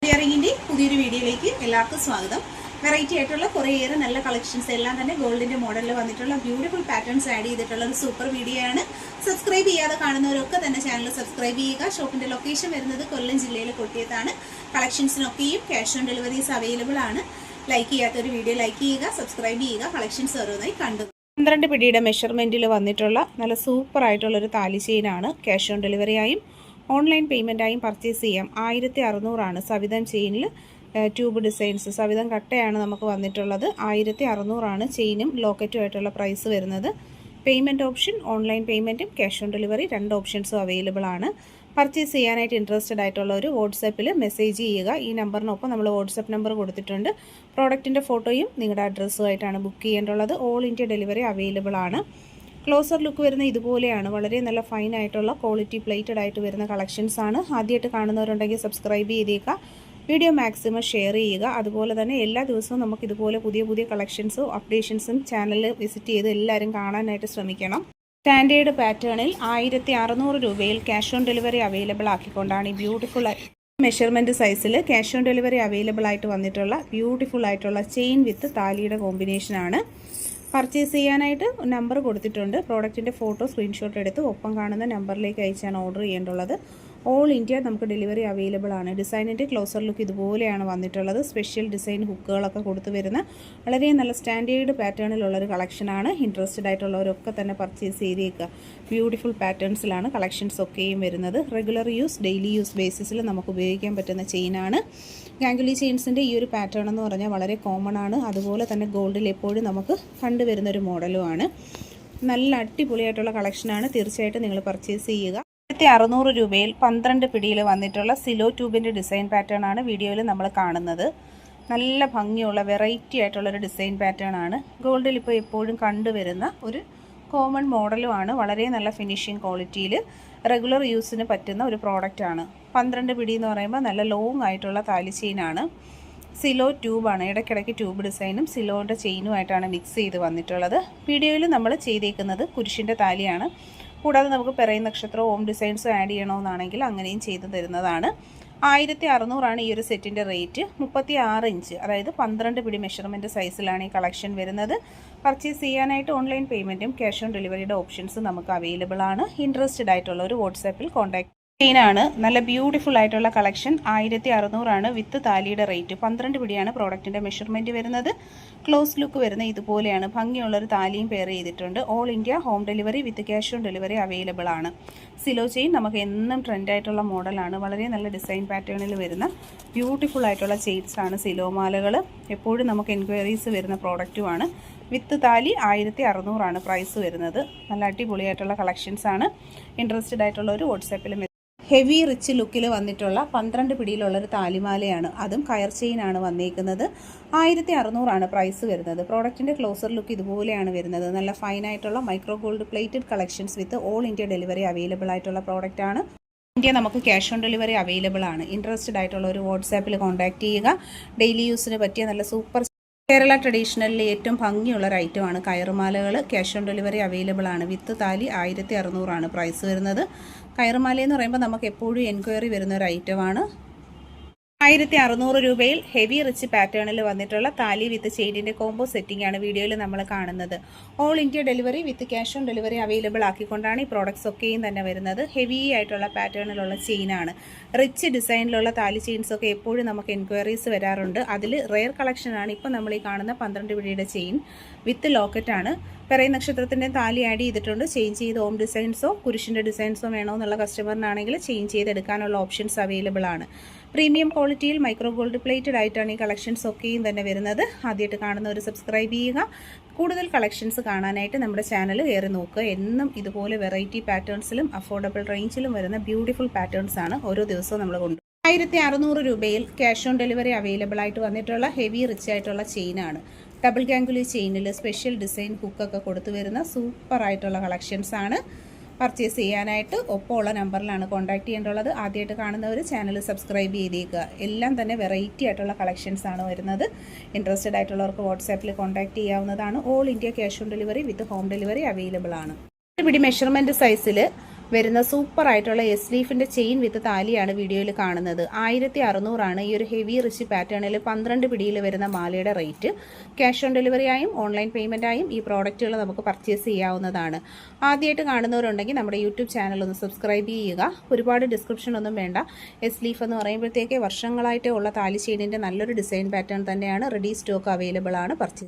ഇയറിംഗിന്റെ പുതിയൊരു വീഡിയോയിലേക്ക് എല്ലാവർക്കും സ്വാഗതം. വെറൈറ്റി ആയിട്ടുള്ള കുറേയേറെ നല്ല കളക്ഷൻസ് എല്ലാം തന്നെ ഗോൾഡിന്റെ മോഡലിൽ വന്നിട്ടുള്ള ബ്യൂട്ടിഫുൾ പാറ്റേൺസ് ആഡ് ചെയ്തിട്ടുള്ള ഒരു സൂപ്പർ വീഡിയോ ആണ്. സബ്സ്ക്രൈബ് ചെയ്യാതെ കാണുന്നവരൊക്കെ തന്നെ ചാനൽ സബ്സ്ക്രൈബ് ചെയ്യുക. ഷോപ്പിന്റെ ലൊക്കേഷൻ വരുന്നത് കൊല്ലം ജില്ലയിലെ കൊട്ടിയത്താണ്. കളക്ഷൻസിനൊക്കെയും ക്യാഷ് ഓൺ ഡെലിവറീസ് അവൈലബിൾ ആണ്. ലൈക്ക് ചെയ്യാത്തൊരു വീഡിയോ ലൈക്ക് ചെയ്യുക, സബ്സ്ക്രൈബ് ചെയ്യുക. കളക്ഷൻസ് ഓരോന്നായി കണ്ടു. 12 പിടിയുടെ മെഷർമെന്റിൽ വന്നിട്ടുള്ള നല്ല സൂപ്പർ ആയിട്ടുള്ള ഒരു താലി ചെയിനാണ്. ക്യാഷ് ഓൺ ഡെലിവറി ആയും ഓൺലൈൻ പേയ്മെൻറ്റായും പർച്ചേസ് ചെയ്യാം. 1600 സവിധം ചെയിനിൽ ട്യൂബ് ഡിസൈൻസ് സവിധം കട്ടയാണ് നമുക്ക് വന്നിട്ടുള്ളത്. 1600 ചെയിനും ലോക്കറ്റും ആയിട്ടുള്ള പ്രൈസ് വരുന്നത്. പേയ്മെൻറ്റ് ഓപ്ഷൻ ഓൺലൈൻ പേയ്മെൻറ്റും ക്യാഷ് ഓൺ ഡെലിവറി രണ്ട് ഓപ്ഷൻസും അവൈലബിൾ ആണ്. പർച്ചേസ് ചെയ്യാനായിട്ട് ഇൻട്രസ്റ്റഡ് ആയിട്ടുള്ളവർ വാട്സാപ്പിൽ മെസ്സേജ് ചെയ്യുക. ഈ നമ്പറിനൊപ്പം നമ്മൾ വാട്സപ്പ് നമ്പർ കൊടുത്തിട്ടുണ്ട്. പ്രോഡക്റ്റിൻ്റെ ഫോട്ടോയും നിങ്ങളുടെ അഡ്രസ്സുമായിട്ടാണ് ബുക്ക് ചെയ്യേണ്ടുള്ളത്. ഓൾ ഇന്ത്യ ഡെലിവറി അവൈലബിൾ ആണ്. ക്ലോസർ ലുക്ക് വരുന്ന ഇതുപോലെയാണ്. വളരെ നല്ല ഫൈൻ ആയിട്ടുള്ള ക്വാളിറ്റി പ്ലേറ്റഡ് ആയിട്ട് വരുന്ന കളക്ഷൻസ് ആണ്. ആദ്യമായിട്ട് കാണുന്നവരുണ്ടെങ്കിൽ സബ്സ്ക്രൈബ് ചെയ്തേക്കുക. വീഡിയോ മാക്സിമം ഷെയർ ചെയ്യുക. അതുപോലെ തന്നെ എല്ലാ ദിവസവും നമുക്ക് ഇതുപോലെ പുതിയ പുതിയ കളക്ഷൻസും അപ്ഡേഷൻസും ചാനലിൽ വിസിറ്റ് ചെയ്ത് എല്ലാവരും കാണാനായിട്ട് ശ്രമിക്കണം. സ്റ്റാൻഡേർഡ് പാറ്റേണിൽ 1600 രൂപയിൽ ക്യാഷ് ഓൺ ഡെലിവറി അവൈലബിൾ ആക്കിക്കൊണ്ടാണ് ഈ ബ്യൂട്ടിഫുൾ മെഷർമെൻറ്റ് സൈസിൽ ക്യാഷ് ഓൺ ഡെലിവറി അവൈലബിൾ ആയിട്ട് വന്നിട്ടുള്ള ബ്യൂട്ടിഫുൾ ആയിട്ടുള്ള ചെയിൻ വിത്ത് താലിയുടെ കോമ്പിനേഷനാണ്. പർച്ചേസ് ചെയ്യാനായിട്ട് നമ്പർ കൊടുത്തിട്ടുണ്ട്. പ്രോഡക്റ്റിൻ്റെ ഫോട്ടോ സ്ക്രീൻഷോട്ട് എടുത്ത് ഒപ്പം കാണുന്ന നമ്പറിലേക്ക് അയച്ചാണ് ഓർഡർ ചെയ്യേണ്ടുള്ളത്. ഓൾ ഇന്ത്യ നമുക്ക് ഡെലിവറി അവൈലബിൾ ആണ്. ഡിസൈനിൻ്റെ ക്ലോസർ ലുക്ക് ഇതുപോലെയാണ് വന്നിട്ടുള്ളത്. സ്പെഷ്യൽ ഡിസൈൻ ഹുക്കുകളൊക്കെ കൊടുത്തു വരുന്ന വളരെ നല്ല സ്റ്റാൻഡേർഡ് പാറ്റേണിലുള്ളൊരു കളക്ഷനാണ്. ഇൻട്രസ്റ്റഡ് ആയിട്ടുള്ളവരൊക്കെ തന്നെ പർച്ചേസ് ചെയ്തേക്കുക. ബ്യൂട്ടിഫുൾ പാറ്റേൺസിലാണ് കളക്ഷൻസ് ഒക്കെയും വരുന്നത്. റെഗുലർ യൂസ് ഡെയിലി യൂസ് ബേസിസിൽ നമുക്ക് ഉപയോഗിക്കാൻ പറ്റുന്ന ചെയിനാണ്. ഗാംഗുലി ചെയിൻസിൻ്റെ ഈ ഒരു പാറ്റേൺ എന്ന് പറഞ്ഞാൽ വളരെ കോമൺ ആണ്. അതുപോലെ തന്നെ ഗോൾഡിൽ എപ്പോഴും നമുക്ക് കണ്ടുവരുന്നൊരു മോഡലുമാണ്. നല്ല അടിപൊളിയായിട്ടുള്ള കളക്ഷനാണ്. തീർച്ചയായിട്ടും നിങ്ങൾ പർച്ചേസ് ചെയ്യുക. 1600 രൂപയിൽ 12 പിടിയിൽ വന്നിട്ടുള്ള സിലോ ട്യൂബിൻ്റെ ഡിസൈൻ പാറ്റേൺ ആണ് വീഡിയോയിൽ നമ്മൾ കാണുന്നത്. നല്ല ഭംഗിയുള്ള വെറൈറ്റി ആയിട്ടുള്ളൊരു ഡിസൈൻ പാറ്റേൺ ആണ്. ഗോൾഡിൽ ഇപ്പോൾ എപ്പോഴും കണ്ടുവരുന്ന ഒരു കോമൺ മോഡലുമാണ്. വളരെ നല്ല ഫിനിഷിങ് ക്വാളിറ്റിയിൽ റെഗുലർ യൂസിന് പറ്റുന്ന ഒരു പ്രോഡക്റ്റാണ്. 12 പിടി എന്ന് പറയുമ്പോൾ നല്ല ലോങ് ആയിട്ടുള്ള താലി ചെയിനാണ്. സിലോ ട്യൂബാണ്. ഇടയ്ക്കിടയ്ക്ക് ട്യൂബ് ഡിസൈനും സിലോയുടെ ചെയിനുമായിട്ടാണ് മിക്സ് ചെയ്ത് വന്നിട്ടുള്ളത്. വീഡിയോയിൽ നമ്മൾ ചെയ്തേക്കുന്നത് കുരിശിൻ്റെ താലിയാണ്. കൂടാതെ നമുക്ക് പിറൈ നക്ഷത്രം ഓം ഡിസൈൻസും ആഡ് ചെയ്യണമെന്നാണെങ്കിൽ അങ്ങനെയും ചെയ്തു തരുന്നതാണ്. 1600 ഈ ഒരു സെറ്റിൻ്റെ റേറ്റ്. 36 ഇഞ്ച് അതായത് 12 പിടി മെഷർമെൻറ്റ് സൈസിലാണ് ഈ കളക്ഷൻ വരുന്നത്. പർച്ചേസ് ചെയ്യാനായിട്ട് ഓൺലൈൻ പേയ്മെൻറ്റും ക്യാഷ് ഓൺ ഡെലിവറിയുടെ ഓപ്ഷൻസ് നമുക്ക് അവൈലബിൾ ആണ്. ഇൻട്രസ്റ്റഡ് ആയിട്ടുള്ള ഒരു വാട്സാപ്പിൽ കോൺടാക്ട് ചെയിനാണ്. നല്ല ബ്യൂട്ടിഫുൾ ആയിട്ടുള്ള കളക്ഷൻ. 1600 വിത്ത് താലിയുടെ റേറ്റ്. 12 പിടിയാണ് പ്രോഡക്റ്റിൻ്റെ മെഷർമെൻറ്റ് വരുന്നത്. ക്ലോസ് ലുക്ക് വരുന്ന ഇതുപോലെയാണ്. ഭംഗിയുള്ളൊരു താലിയും പെയർ ചെയ്തിട്ടുണ്ട്. All India home delivery with cash on delivery available ആണ്. സിലോ ചെയിൻ നമുക്ക് എന്നും ട്രെൻഡായിട്ടുള്ള മോഡലാണ്. വളരെ നല്ല ഡിസൈൻ പാറ്റേണിൽ വരുന്ന ബ്യൂട്ടിഫുൾ ആയിട്ടുള്ള ചെയിൻസ് ആണ് സിലോ മാലകൾ. എപ്പോഴും നമുക്ക് എൻക്വയറീസ് വരുന്ന പ്രോഡക്റ്റുമാണ്. വിത്ത് താലി 1600 പ്രൈസ് വരുന്നത്. നല്ല അടിപൊളിയായിട്ടുള്ള കളക്ഷൻസാണ്. ഇൻട്രസ്റ്റഡ് ആയിട്ടുള്ള ഒരു വാട്സാപ്പിൽ ഹെവി റിച്ച് ലുക്കിൽ വന്നിട്ടുള്ള 12 പിടിയിലുള്ളൊരു താലിമാലയാണ്. അതും കയർ ചെയിനാണ് വന്നിരിക്കുന്നത്. 1600 പ്രൈസ് വരുന്നത്. പ്രോഡക്റ്റിൻ്റെ ക്ലോസർ ലുക്ക് ഇതുപോലെയാണ് വരുന്നത്. നല്ല ഫൈനായിട്ടുള്ള micro gold plated collections with all India delivery available ആയിട്ടുള്ള പ്രോഡക്റ്റാണ്. ഇന്ത്യ നമുക്ക് ക്യാഷ് ഓൺ ഡെലിവറി അവൈലബിൾ ആണ്. ഇൻട്രസ്റ്റഡ് ആയിട്ടുള്ള ഒരു വാട്സാപ്പിൽ കോൺടാക്ട് ചെയ്യുക. ഡെയിലി യൂസിന് പറ്റിയ നല്ല സൂപ്പർ കേരള ട്രഡീഷണലിൽ ഏറ്റവും ഭംഗിയുള്ളൊരു ഐറ്റമാണ് കയറുമാലകൾ. ക്യാഷ് ഓൺ ഡെലിവറി അവൈലബിൾ ആണ്. വിത്ത് താലി 1600 പ്രൈസ് വരുന്നത്. കയറുമാലയെന്ന് പറയുമ്പോൾ നമുക്ക് എപ്പോഴും എൻക്വയറി വരുന്ന ഒരു ഐറ്റമാണ്. 1600 രൂപയിൽ ഹെവി റിച്ച് പാറ്റേണിൽ വന്നിട്ടുള്ള താലി വിത്ത് ചെയിനിൻ്റെ കോംബോ സെറ്റിംഗ് ആണ് വീഡിയോയിൽ നമ്മൾ കാണുന്നത്. All India delivery with cash on delivery available ആക്കിക്കൊണ്ടാണ് ഈ പ്രോഡക്റ്റ്സ് ഒക്കെയും തന്നെ വരുന്നത്. ഹെവി ആയിട്ടുള്ള പാറ്റേണിലുള്ള ചെയിനാണ്. റിച്ച് ഡിസൈനിലുള്ള താലി ചെയിൻസൊക്കെ എപ്പോഴും നമുക്ക് എൻക്വയറീസ് വരാറുണ്ട്. അതിൽ റെയർ കളക്ഷനാണ് ഇപ്പോൾ നമ്മൾ ഈ കാണുന്ന 12 പിടിയുടെ ചെയിൻ വിത്ത് ലോക്കറ്റാണ്. പിറൈ നക്ഷത്രത്തിൻ്റെ താലി ആഡ് ചെയ്തിട്ടുണ്ട്. ചേഞ്ച് ചെയ്ത് ഓം ഡിസൈൻസോ കുരിശിൻ്റെ ഡിസൈൻസോ വേണമെന്നുള്ള കസ്റ്റമറിനാണെങ്കിൽ ചേഞ്ച് ചെയ്തെടുക്കാനുള്ള ഓപ്ഷൻസ് അവൈലബിൾ ആണ്. പ്രീമിയം ക്വാളിറ്റിയിൽ മൈക്രോ ഗോൾഡ് പ്ലേറ്റഡ് ആയിട്ടാണ് ഈ കളക്ഷൻസ് ഒക്കെയും തന്നെ വരുന്നത്. ആദ്യമായിട്ട് കാണുന്നവർ സബ്സ്ക്രൈബ് ചെയ്യുക. കൂടുതൽ കളക്ഷൻസ് കാണാനായിട്ട് നമ്മുടെ ചാനൽ കയറി നോക്കുക. എന്നും ഇതുപോലെ വെറൈറ്റി പാറ്റേൺസിലും അഫോർഡബിൾ റേഞ്ചിലും വരുന്ന ബ്യൂട്ടിഫുൾ പാറ്റേൺസ് ആണ് ഓരോ ദിവസവും നമ്മൾ കൊണ്ടുപോകുന്നത്. 1600 രൂപയിൽ ക്യാഷ് ഓൺ ഡെലിവറി അവൈലബിൾ ആയിട്ട് വന്നിട്ടുള്ള ഹെവി റിച്ച് ആയിട്ടുള്ള ചെയിനാണ്. ഡബിൾ ഗാംഗുലി ചെയിനിൽ സ്പെഷ്യൽ ഡിസൈൻ ഹുക്കൊക്കെ കൊടുത്തു വരുന്ന സൂപ്പർ ആയിട്ടുള്ള കളക്ഷൻസ് ആണ്. പർച്ചേസ് ചെയ്യാനായിട്ട് ഒപ്പമുള്ള നമ്പറിലാണ് കോൺടാക്ട് ചെയ്യേണ്ടത്. ആദ്യമായിട്ട് കാണുന്നവർ ചാനൽ സബ്സ്ക്രൈബ് ചെയ്തേക്കുക. എല്ലാം തന്നെ വെറൈറ്റി ആയിട്ടുള്ള കളക്ഷൻസ് ആണ് വരുന്നത്. ഇൻട്രസ്റ്റഡ് ആയിട്ടുള്ളവർക്ക് വാട്സാപ്പിൽ കോൺടാക്ട് ചെയ്യാവുന്നതാണ്. All India cash on delivery with home delivery available ആണ്. പിടി മെഷർമെൻറ്റ് സൈസിൽ വരുന്ന സൂപ്പർ ആയിട്ടുള്ള എസ് ലീഫിൻ്റെ ചെയിൻ വിത്ത് താലിയാണ് വീഡിയോയിൽ കാണുന്നത്. 1600 ഈ ഒരു ഹെവി റിച്ച് പാറ്റേണിൽ 12 പിടിയിൽ വരുന്ന മാലയുടെ റേറ്റ്. ക്യാഷ് ഓൺ ഡെലിവറി ആയും ഓൺലൈൻ പേയ്മെൻ്റ് ആയും ഈ പ്രോഡക്റ്റുകൾ നമുക്ക് പർച്ചേസ് ചെയ്യാവുന്നതാണ്. ആദ്യമായിട്ട് കാണുന്നവരുണ്ടെങ്കിൽ നമ്മുടെ യൂട്യൂബ് ചാനൽ ഒന്ന് സബ്സ്ക്രൈബ് ചെയ്യുക. ഒരുപാട് ഡിസ്ക്രിപ്ഷൻ ഒന്നും വേണ്ട. എസ് ലീഫ് എന്ന് പറയുമ്പോഴത്തേക്ക് വർഷങ്ങളായിട്ട് ഉള്ള താലി ചെയിനിൻ്റെ നല്ലൊരു ഡിസൈൻ പാറ്റേൺ തന്നെയാണ്. റെഡി സ്റ്റോക്ക് അവൈലബിൾ ആണ്. പർച്ചേസ്